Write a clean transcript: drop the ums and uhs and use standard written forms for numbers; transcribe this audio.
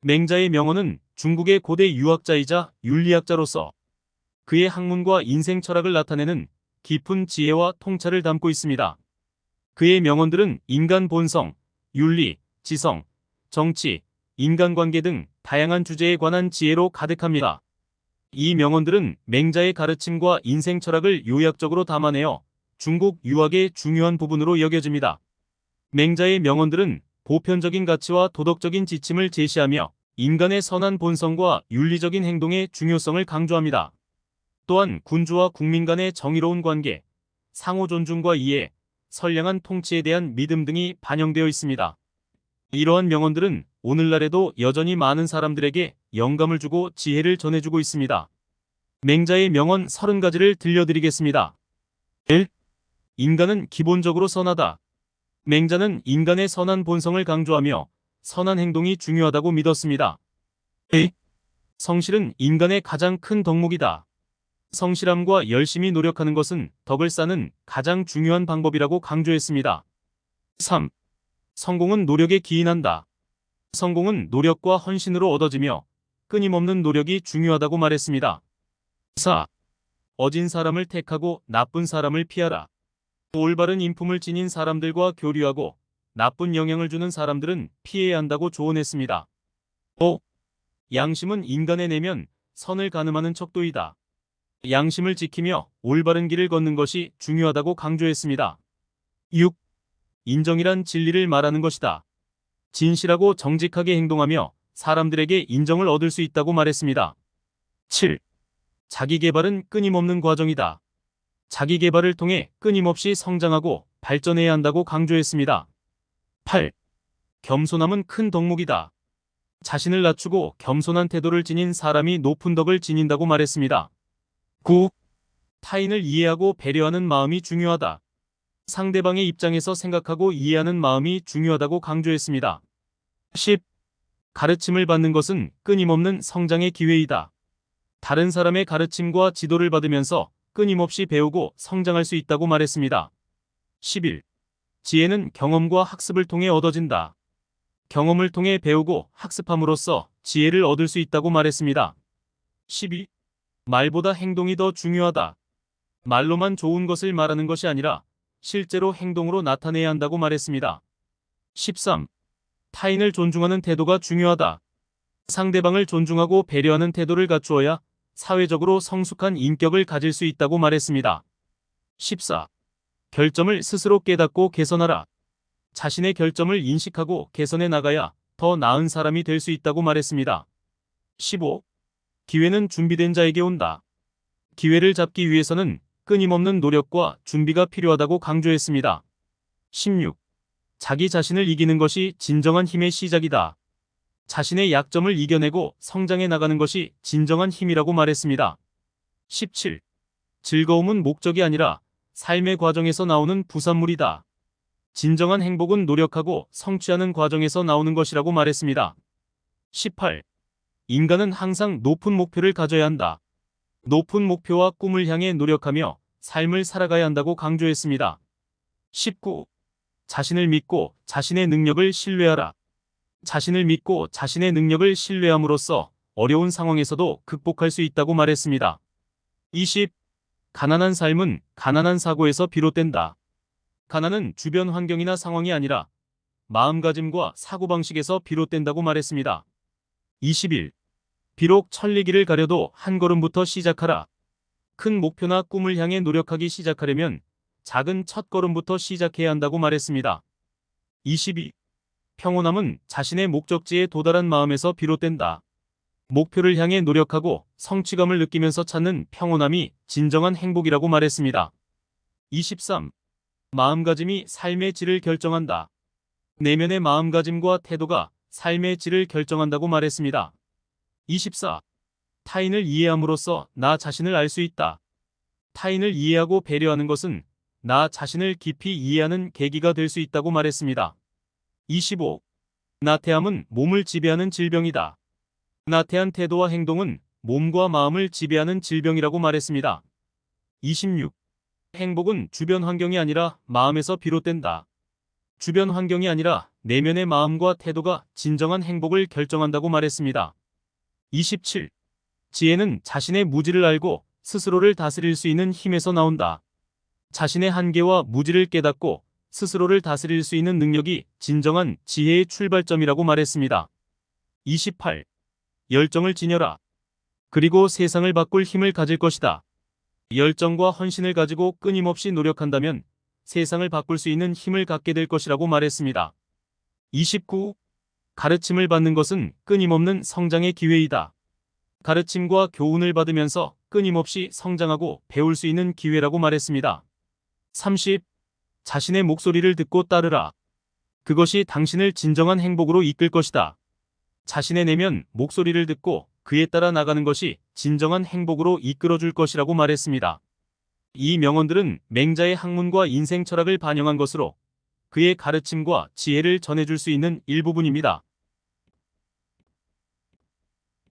맹자의 명언은 중국의 고대 유학자이자 윤리학자로서 그의 학문과 인생 철학을 나타내는 깊은 지혜와 통찰을 담고 있습니다. 그의 명언들은 인간 본성, 윤리, 지성, 정치, 인간관계 등 다양한 주제에 관한 지혜로 가득합니다. 이 명언들은 맹자의 가르침과 인생 철학을 요약적으로 담아내어 중국 유학의 중요한 부분으로 여겨집니다. 맹자의 명언들은 보편적인 가치와 도덕적인 지침을 제시하며 인간의 선한 본성과 윤리적인 행동의 중요성을 강조합니다. 또한 군주와 국민 간의 정의로운 관계, 상호 존중과 이해, 선량한 통치에 대한 믿음 등이 반영되어 있습니다. 이러한 명언들은 오늘날에도 여전히 많은 사람들에게 영감을 주고 지혜를 전해주고 있습니다. 맹자의 명언 30가지를 들려드리겠습니다. 1. 인간은 기본적으로 선하다. 맹자는 인간의 선한 본성을 강조하며 선한 행동이 중요하다고 믿었습니다. 2. 성실은 인간의 가장 큰 덕목이다. 성실함과 열심히 노력하는 것은 덕을 쌓는 가장 중요한 방법이라고 강조했습니다. 3. 성공은 노력에 기인한다. 성공은 노력과 헌신으로 얻어지며 끊임없는 노력이 중요하다고 말했습니다. 4. 어진 사람을 택하고 나쁜 사람을 피하라. 올바른 인품을 지닌 사람들과 교류하고 나쁜 영향을 주는 사람들은 피해야 한다고 조언했습니다. 5. 양심은 인간의 내면, 선을 가늠하는 척도이다. 양심을 지키며 올바른 길을 걷는 것이 중요하다고 강조했습니다. 6. 인정이란 진리를 말하는 것이다. 진실하고 정직하게 행동하며 사람들에게 인정을 얻을 수 있다고 말했습니다. 7. 자기개발은 끊임없는 과정이다. 자기개발을 통해 끊임없이 성장하고 발전해야 한다고 강조했습니다. 8. 겸손함은 큰 덕목이다. 자신을 낮추고 겸손한 태도를 지닌 사람이 높은 덕을 지닌다고 말했습니다. 9. 타인을 이해하고 배려하는 마음이 중요하다. 상대방의 입장에서 생각하고 이해하는 마음이 중요하다고 강조했습니다. 10. 가르침을 받는 것은 끊임없는 성장의 기회이다. 다른 사람의 가르침과 지도를 받으면서 끊임없이 배우고 성장할 수 있다고 말했습니다. 11. 지혜는 경험과 학습을 통해 얻어진다. 경험을 통해 배우고 학습함으로써 지혜를 얻을 수 있다고 말했습니다. 12. 말보다 행동이 더 중요하다. 말로만 좋은 것을 말하는 것이 아니라 실제로 행동으로 나타내야 한다고 말했습니다. 13. 타인을 존중하는 태도가 중요하다. 상대방을 존중하고 배려하는 태도를 갖추어야 사회적으로 성숙한 인격을 가질 수 있다고 말했습니다. 14. 결점을 스스로 깨닫고 개선하라. 자신의 결점을 인식하고 개선해 나가야 더 나은 사람이 될 수 있다고 말했습니다. 15. 기회는 준비된 자에게 온다. 기회를 잡기 위해서는 끊임없는 노력과 준비가 필요하다고 강조했습니다. 16. 자기 자신을 이기는 것이 진정한 힘의 시작이다. 자신의 약점을 이겨내고 성장해 나가는 것이 진정한 힘이라고 말했습니다. 17. 즐거움은 목적이 아니라 삶의 과정에서 나오는 부산물이다. 진정한 행복은 노력하고 성취하는 과정에서 나오는 것이라고 말했습니다. 18. 인간은 항상 높은 목표를 가져야 한다. 높은 목표와 꿈을 향해 노력하며 삶을 살아가야 한다고 강조했습니다. 19. 자신을 믿고 자신의 능력을 신뢰하라. 자신을 믿고 자신의 능력을 신뢰함으로써 어려운 상황에서도 극복할 수 있다고 말했습니다. 20. 가난한 삶은 가난한 사고에서 비롯된다. 가난은 주변 환경이나 상황이 아니라 마음가짐과 사고방식에서 비롯된다고 말했습니다. 21. 비록 천리길을 가려도 한 걸음부터 시작하라. 큰 목표나 꿈을 향해 노력하기 시작하려면 작은 첫 걸음부터 시작해야 한다고 말했습니다. 22. 평온함은 자신의 목적지에 도달한 마음에서 비롯된다. 목표를 향해 노력하고 성취감을 느끼면서 찾는 평온함이 진정한 행복이라고 말했습니다. 23. 마음가짐이 삶의 질을 결정한다. 내면의 마음가짐과 태도가 삶의 질을 결정한다고 말했습니다. 24. 타인을 이해함으로써 나 자신을 알 수 있다. 타인을 이해하고 배려하는 것은 나 자신을 깊이 이해하는 계기가 될 수 있다고 말했습니다. 25. 나태함은 몸을 지배하는 질병이다. 나태한 태도와 행동은 몸과 마음을 지배하는 질병이라고 말했습니다. 26. 행복은 주변 환경이 아니라 마음에서 비롯된다. 주변 환경이 아니라 내면의 마음과 태도가 진정한 행복을 결정한다고 말했습니다. 27. 지혜는 자신의 무지를 알고 스스로를 다스릴 수 있는 힘에서 나온다. 자신의 한계와 무지를 깨닫고 스스로를 다스릴 수 있는 능력이 진정한 지혜의 출발점이라고 말했습니다. 28. 열정을 지녀라. 그리고 세상을 바꿀 힘을 가질 것이다. 열정과 헌신을 가지고 끊임없이 노력한다면 세상을 바꿀 수 있는 힘을 갖게 될 것이라고 말했습니다. 29. 가르침을 받는 것은 끊임없는 성장의 기회이다. 가르침과 교훈을 받으면서 끊임없이 성장하고 배울 수 있는 기회라고 말했습니다. 30. 자신의 목소리를 듣고 따르라. 그것이 당신을 진정한 행복으로 이끌 것이다. 자신의 내면 목소리를 듣고 그에 따라 나가는 것이 진정한 행복으로 이끌어줄 것이라고 말했습니다. 이 명언들은 맹자의 학문과 인생 철학을 반영한 것으로 그의 가르침과 지혜를 전해줄 수 있는 일부분입니다.